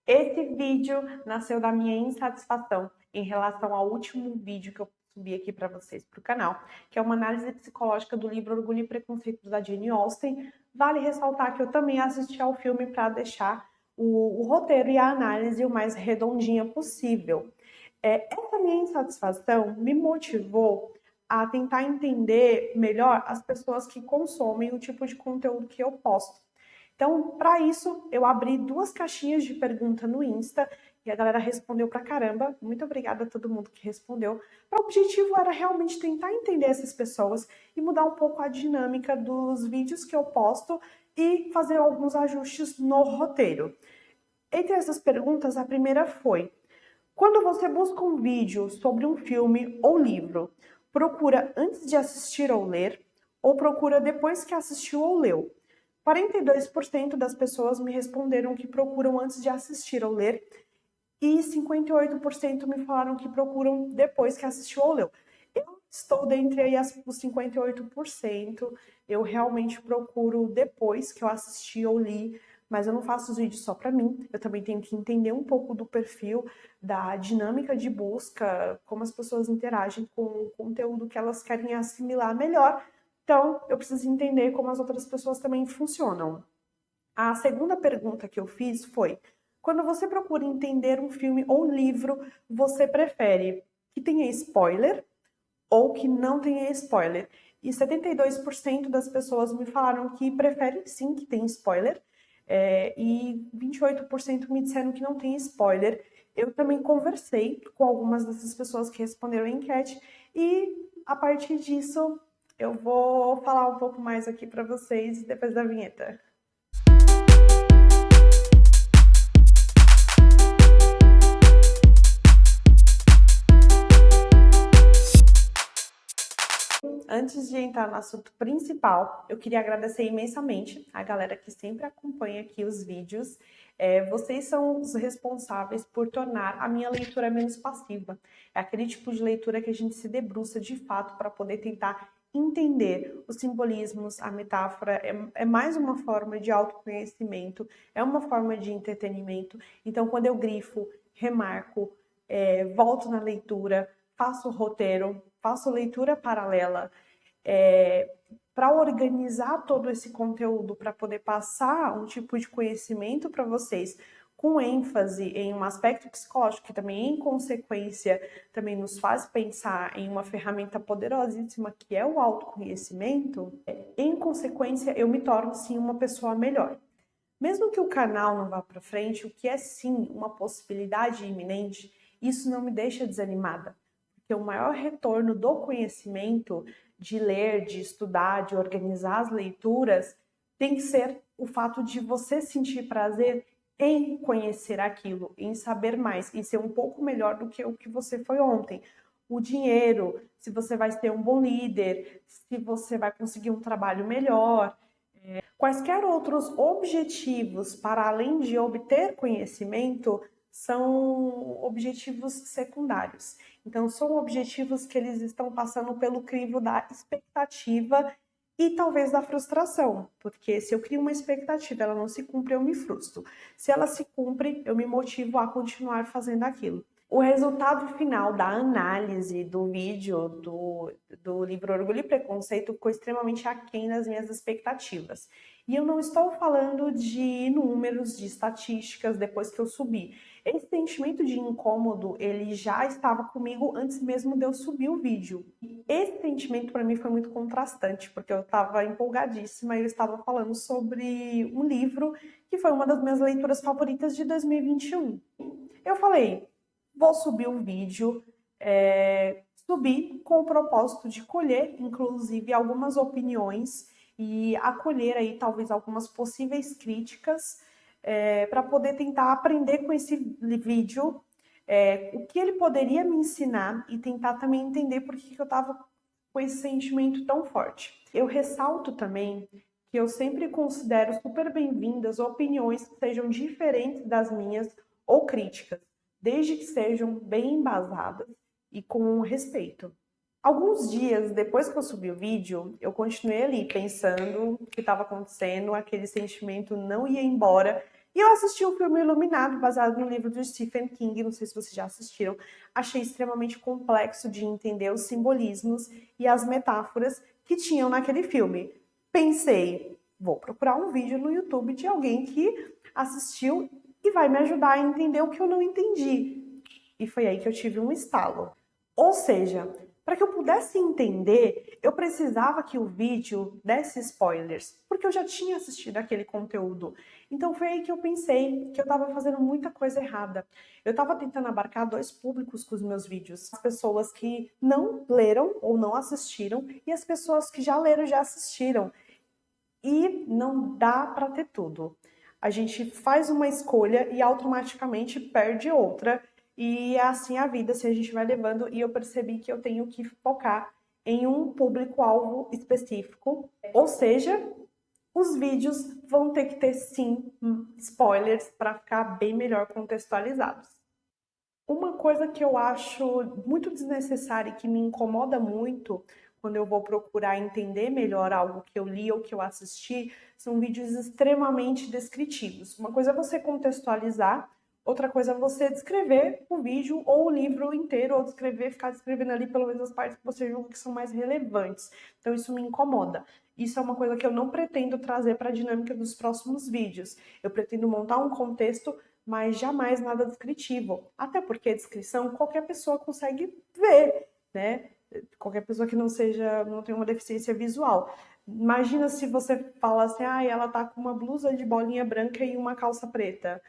Esse vídeo nasceu da minha insatisfação em relação ao último vídeo que eu subi aqui para vocês para o canal, que é uma análise psicológica do livro Orgulho e Preconceito da Jane Austen. Vale ressaltar que eu também assisti ao filme para deixar o roteiro e a análise o mais redondinha possível. Essa minha insatisfação me motivou a tentar entender melhor as pessoas que consomem o tipo de conteúdo que eu posto. Então, para isso, eu abri 2 caixinhas de pergunta no Insta e a galera respondeu pra caramba. Muito obrigada a todo mundo que respondeu. O objetivo era realmente tentar entender essas pessoas e mudar um pouco a dinâmica dos vídeos que eu posto e fazer alguns ajustes no roteiro. Entre essas perguntas, a primeira foi: quando você busca um vídeo sobre um filme ou livro, procura antes de assistir ou ler, ou procura depois que assistiu ou leu? 42% das pessoas me responderam que procuram antes de assistir ou ler, e 58% me falaram que procuram depois que assistiu ou leu. Eu estou dentre aí os 58%, eu realmente procuro depois que eu assisti ou li, mas eu não faço os vídeos só para mim, eu também tenho que entender um pouco do perfil, da dinâmica de busca, como as pessoas interagem com o conteúdo que elas querem assimilar melhor. Então, eu preciso entender como as outras pessoas também funcionam. A segunda pergunta que eu fiz foi: quando você procura entender um filme ou livro, você prefere que tenha spoiler ou que não tenha spoiler? E 72% das pessoas me falaram que preferem sim que tenha spoiler, e 28% me disseram que não tem spoiler. Eu também conversei com algumas dessas pessoas que responderam a enquete e, a partir disso, eu vou falar um pouco mais aqui para vocês depois da vinheta. Antes de entrar no assunto principal, eu queria agradecer imensamente a galera que sempre acompanha aqui os vídeos. Vocês são os responsáveis por tornar a minha leitura menos passiva. É aquele tipo de leitura que a gente se debruça de fato para poder tentar entender os simbolismos, a metáfora. É mais uma forma de autoconhecimento, é uma forma de entretenimento. Então, quando eu grifo, remarco, volto na leitura, faço roteiro, faço leitura paralela, para organizar todo esse conteúdo, para poder passar um tipo de conhecimento para vocês com ênfase em um aspecto psicológico que também, em consequência, também nos faz pensar em uma ferramenta poderosíssima que é o autoconhecimento, em consequência, eu me torno, sim, uma pessoa melhor. Mesmo que o canal não vá para frente, o que é, sim, uma possibilidade iminente, isso não me deixa desanimada. Porque o maior retorno do conhecimento, de ler, de estudar, de organizar as leituras, tem que ser o fato de você sentir prazer em conhecer aquilo, em saber mais, em ser um pouco melhor do que o que você foi ontem. O dinheiro, se você vai ser um bom líder, se você vai conseguir um trabalho melhor, quaisquer outros objetivos para além de obter conhecimento são objetivos secundários. Então, são objetivos que eles estão passando pelo crivo da expectativa e talvez da frustração, porque se eu crio uma expectativa, ela não se cumpre, eu me frustro. Se ela se cumpre, eu me motivo a continuar fazendo aquilo. O resultado final da análise do vídeo do livro Orgulho e Preconceito ficou extremamente aquém das minhas expectativas. E eu não estou falando de números, de estatísticas depois que eu subi. Esse sentimento de incômodo, ele já estava comigo antes mesmo de eu subir o vídeo. Esse sentimento para mim foi muito contrastante, porque eu estava empolgadíssima e eu estava falando sobre um livro que foi uma das minhas leituras favoritas de 2021. Eu falei: vou subir um vídeo, subi com o propósito de colher, inclusive, algumas opiniões e acolher aí talvez algumas possíveis críticas, para poder tentar aprender com esse vídeo, o que ele poderia me ensinar e tentar também entender por que eu estava com esse sentimento tão forte. Eu ressalto também que eu sempre considero super bem-vindas opiniões que sejam diferentes das minhas ou críticas, desde que sejam bem embasadas e com respeito. Alguns dias depois que eu subi o vídeo, eu continuei ali pensando o que estava acontecendo, aquele sentimento não ia embora E eu assisti o filme Iluminado, baseado no livro do Stephen King, não sei se vocês já assistiram. Achei extremamente complexo de entender os simbolismos e as metáforas que tinham naquele filme. Pensei, vou procurar um vídeo no YouTube de alguém que assistiu e vai me ajudar a entender o que eu não entendi. E foi aí que eu tive um estalo. Ou seja, para que eu pudesse entender, eu precisava que o vídeo desse spoilers, porque eu já tinha assistido aquele conteúdo. Então foi aí que eu pensei que eu estava fazendo muita coisa errada. Eu estava tentando abarcar dois públicos com os meus vídeos: as pessoas que não leram ou não assistiram e as pessoas que já leram e já assistiram. E não dá para ter tudo. A gente faz uma escolha e automaticamente perde outra. E é assim a vida, se a gente vai levando. E eu percebi que eu tenho que focar em um público-alvo específico. Ou seja, os vídeos vão ter que ter, sim, spoilers para ficar bem melhor contextualizados. Uma coisa que eu acho muito desnecessária e que me incomoda muito quando eu vou procurar entender melhor algo que eu li ou que eu assisti, são vídeos extremamente descritivos. Uma coisa é você contextualizar, outra coisa é você descrever o vídeo ou o livro inteiro, ou ficar descrevendo ali pelo menos as partes que você julga que são mais relevantes. Então isso me incomoda. Isso é uma coisa que eu não pretendo trazer para a dinâmica dos próximos vídeos. Eu pretendo montar um contexto, mas jamais nada descritivo. Até porque a descrição qualquer pessoa consegue ver, né? Qualquer pessoa que não tenha uma deficiência visual. Imagina se você fala assim, ah, ela tá com uma blusa de bolinha branca e uma calça preta.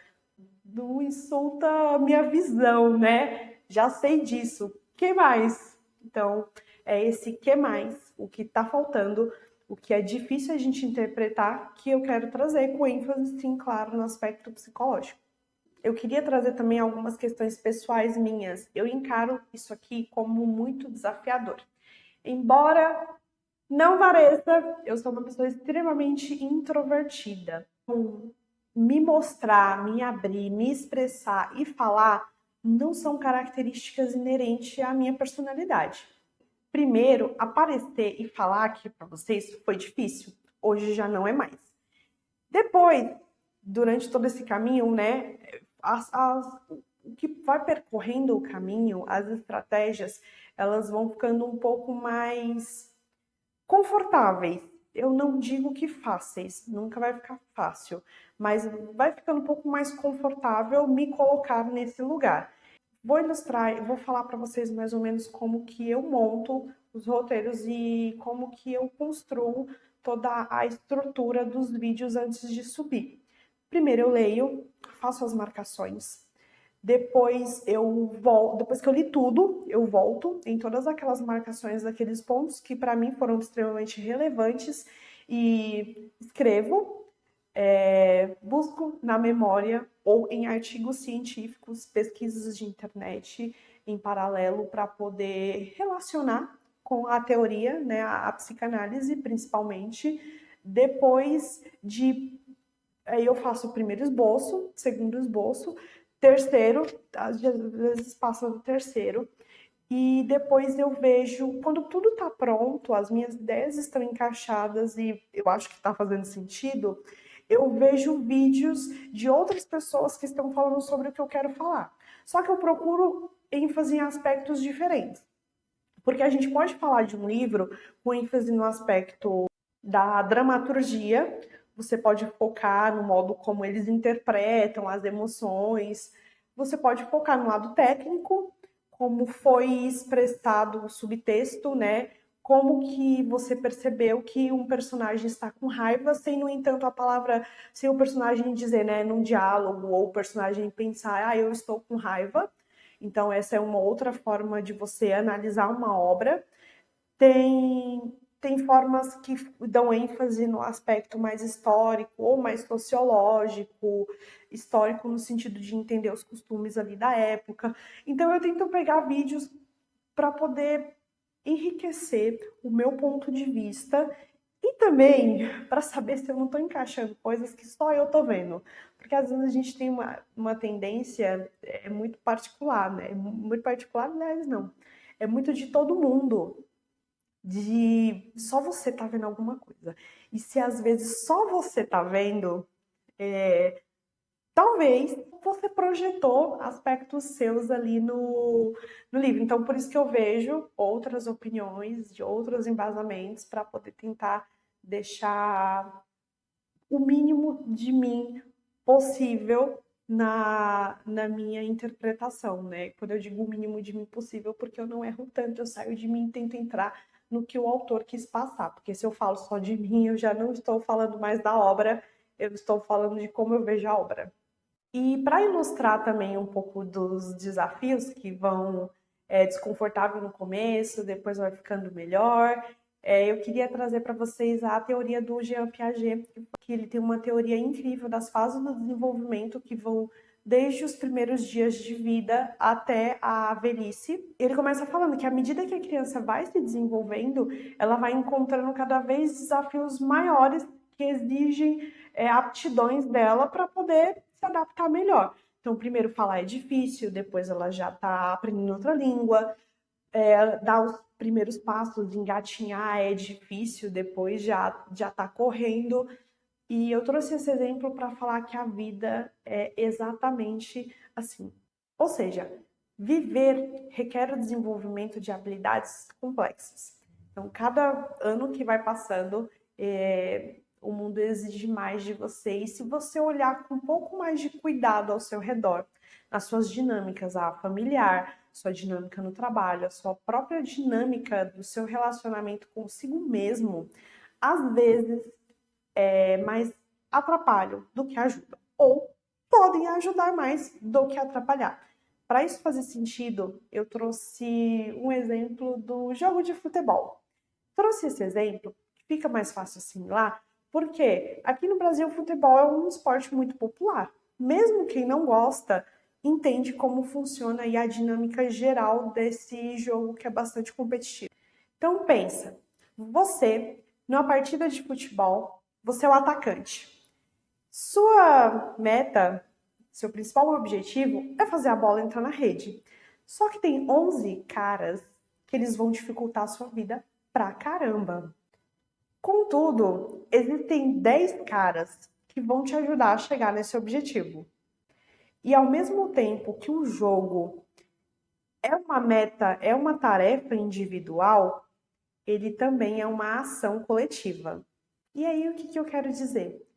Não insulta a minha visão, né? Já sei disso. Que mais? Então, é esse que mais, o que tá faltando, o que é difícil a gente interpretar, que eu quero trazer com ênfase, sim, claro, no aspecto psicológico. Eu queria trazer também algumas questões pessoais minhas. Eu encaro isso aqui como muito desafiador. Embora não pareça, eu sou uma pessoa extremamente introvertida. Me mostrar, me abrir, me expressar e falar não são características inerentes à minha personalidade. Primeiro, aparecer e falar aqui para vocês foi difícil. Hoje já não é mais. Depois, durante todo esse caminho, né, o que vai percorrendo o caminho, as estratégias, elas vão ficando um pouco mais confortáveis. Eu não digo que fáceis, nunca vai ficar fácil, mas vai ficando um pouco mais confortável me colocar nesse lugar. Vou ilustrar, eu vou falar para vocês mais ou menos como que eu monto os roteiros e como que eu construo toda a estrutura dos vídeos antes de subir. Primeiro eu leio, faço as marcações. Depois eu volto, depois que eu li tudo, eu volto em todas aquelas marcações daqueles pontos que para mim foram extremamente relevantes e escrevo, busco na memória ou em artigos científicos, pesquisas de internet em paralelo para poder relacionar com a teoria, né, a psicanálise principalmente. Depois de Aí eu faço o primeiro esboço, segundo esboço, terceiro, às vezes passa do terceiro, e depois eu vejo, quando tudo está pronto, as minhas ideias estão encaixadas e eu acho que está fazendo sentido, eu vejo vídeos de outras pessoas que estão falando sobre o que eu quero falar. Só que eu procuro ênfase em aspectos diferentes. Porque a gente pode falar de um livro com ênfase no aspecto da dramaturgia, você pode focar no modo como eles interpretam as emoções, você pode focar no lado técnico, como foi expressado o subtexto, né? Como que você percebeu que um personagem está com raiva, sem, no entanto, sem o personagem dizer, né, num diálogo, ou o personagem pensar, ah, eu estou com raiva. Então, essa é uma outra forma de você analisar uma obra. Tem formas que dão ênfase no aspecto mais histórico ou mais sociológico, histórico no sentido de entender os costumes ali da época. Então eu tento pegar vídeos para poder enriquecer o meu ponto de vista e também para saber se eu não estou encaixando coisas que só eu estou vendo. Porque às vezes a gente tem uma tendência muito particular, né? Muito particular, aliás, não. É muito de todo mundo de só você tá vendo alguma coisa. E se às vezes só você tá vendo, talvez você projetou aspectos seus ali no livro. Então, por isso que eu vejo outras opiniões, de outros embasamentos, para poder tentar deixar o mínimo de mim possível na minha interpretação, né? Quando eu digo o mínimo de mim possível, porque eu não erro tanto, eu saio de mim e tento entrar no que o autor quis passar, porque se eu falo só de mim, eu já não estou falando mais da obra, eu estou falando de como eu vejo a obra. E para ilustrar também um pouco dos desafios que vão desconfortável no começo, depois vai ficando melhor, eu queria trazer para vocês a teoria do Jean Piaget, que ele tem uma teoria incrível das fases do desenvolvimento que vão desde os primeiros dias de vida até a velhice. Ele começa falando que à medida que a criança vai se desenvolvendo, ela vai encontrando cada vez desafios maiores que exigem aptidões dela para poder se adaptar melhor. Então, primeiro falar é difícil, depois ela já está aprendendo outra língua, dar os primeiros passos, engatinhar é difícil, depois já está correndo. E eu trouxe esse exemplo para falar que a vida é exatamente assim. Ou seja, viver requer o desenvolvimento de habilidades complexas. Então, cada ano que vai passando, o mundo exige mais de você. E se você olhar com um pouco mais de cuidado ao seu redor, nas suas dinâmicas, a familiar, sua dinâmica no trabalho, a sua própria dinâmica do seu relacionamento consigo mesmo, às vezes mais atrapalham do que ajudam. Ou podem ajudar mais do que atrapalhar. Para isso fazer sentido, eu trouxe um exemplo do jogo de futebol. Trouxe esse exemplo, que fica mais fácil assimilar, porque aqui no Brasil o futebol é um esporte muito popular. Mesmo quem não gosta, entende como funciona aí a dinâmica geral desse jogo que é bastante competitivo. Então pensa, você, numa partida de futebol, você é o atacante. Sua meta, seu principal objetivo é fazer a bola entrar na rede. Só que tem 11 caras que eles vão dificultar a sua vida pra caramba. Contudo, existem 10 caras que vão te ajudar a chegar nesse objetivo. E ao mesmo tempo que o jogo é uma meta, é uma tarefa individual, ele também é uma ação coletiva. E aí, o que eu quero dizer?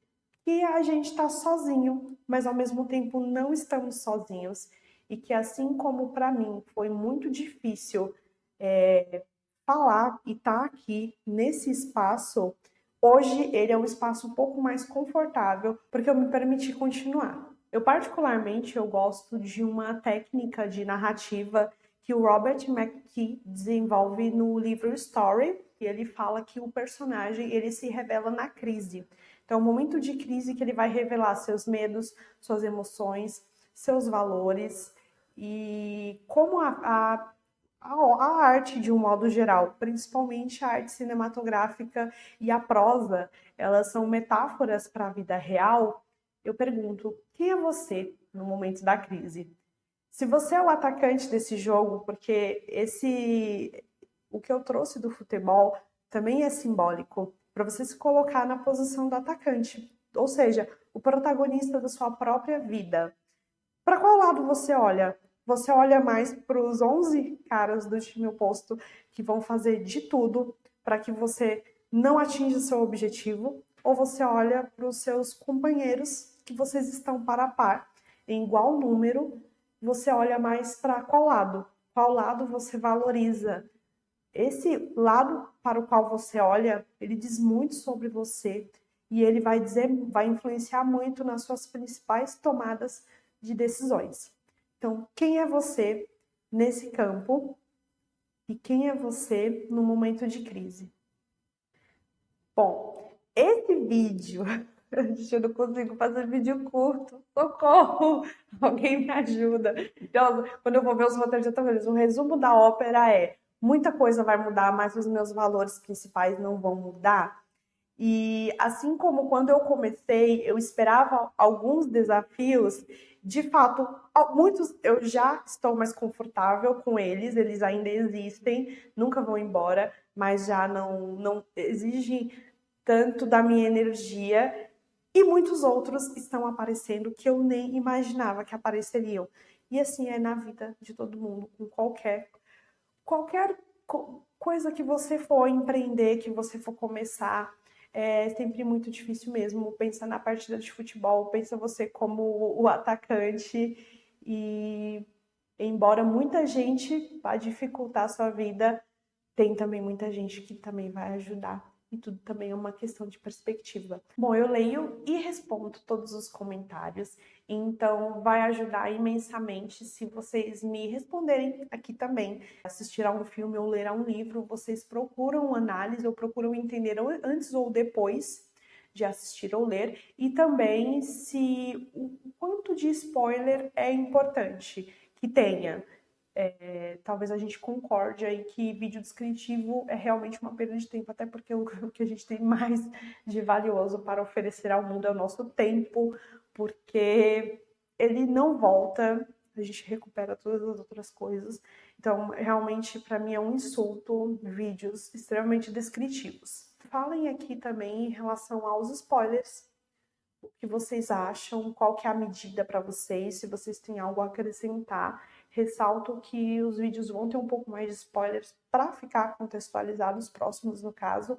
Que a gente está sozinho, mas ao mesmo tempo não estamos sozinhos. E que assim como para mim foi muito difícil falar e estar aqui nesse espaço, hoje ele é um espaço um pouco mais confortável, porque eu me permiti continuar. Eu particularmente eu gosto de uma técnica de narrativa que o Robert McKee desenvolve no livro Story, e ele fala que o personagem ele se revela na crise. Então, é um momento de crise que ele vai revelar seus medos, suas emoções, seus valores e como a arte de um modo geral, principalmente a arte cinematográfica e a prosa, elas são metáforas para a vida real. Eu pergunto, quem é você no momento da crise? Se você é o atacante desse jogo, porque o que eu trouxe do futebol também é simbólico, para você se colocar na posição do atacante, ou seja, o protagonista da sua própria vida. Para qual lado você olha? Você olha mais para os 11 caras do time oposto que vão fazer de tudo para que você não atinja seu objetivo, ou você olha para os seus companheiros que vocês estão par a par, em igual número, você olha mais para qual lado? Qual lado você valoriza? Esse lado para o qual você olha, ele diz muito sobre você e ele vai influenciar muito nas suas principais tomadas de decisões. Então, quem é você nesse campo e quem é você no momento de crise? Bom, esse vídeo, eu não consigo fazer vídeo curto, socorro, alguém me ajuda. Então, quando eu vou ver os roteiros, eu tô vendo, o resumo da ópera é muita coisa vai mudar, mas os meus valores principais não vão mudar. E assim como quando eu comecei, eu esperava alguns desafios, de fato, muitos eu já estou mais confortável com eles, eles ainda existem, nunca vão embora, mas já não exigem tanto da minha energia. E muitos outros estão aparecendo que eu nem imaginava que apareceriam. E assim é na vida de todo mundo, com qualquer coisa que você for empreender, que você for começar, é sempre muito difícil mesmo. Pensa na partida de futebol, pensa você como o atacante e embora muita gente vá dificultar a sua vida, tem também muita gente que também vai ajudar. E tudo também é uma questão de perspectiva. Bom, eu leio e respondo todos os comentários, então vai ajudar imensamente se vocês me responderem aqui também. Assistir a um filme ou ler a um livro, vocês procuram análise ou procuram entender antes ou depois de assistir ou ler, e também se o quanto de spoiler é importante que tenha. Talvez a gente concorde aí que vídeo descritivo é realmente uma perda de tempo, até porque o que a gente tem mais de valioso para oferecer ao mundo é o nosso tempo, porque ele não volta, a gente recupera todas as outras coisas. Então, realmente, para mim é um insulto vídeos extremamente descritivos. Falem aqui também em relação aos spoilers, o que vocês acham, qual que é a medida para vocês, se vocês têm algo a acrescentar. Ressalto que os vídeos vão ter um pouco mais de spoilers para ficar contextualizados, próximos no caso,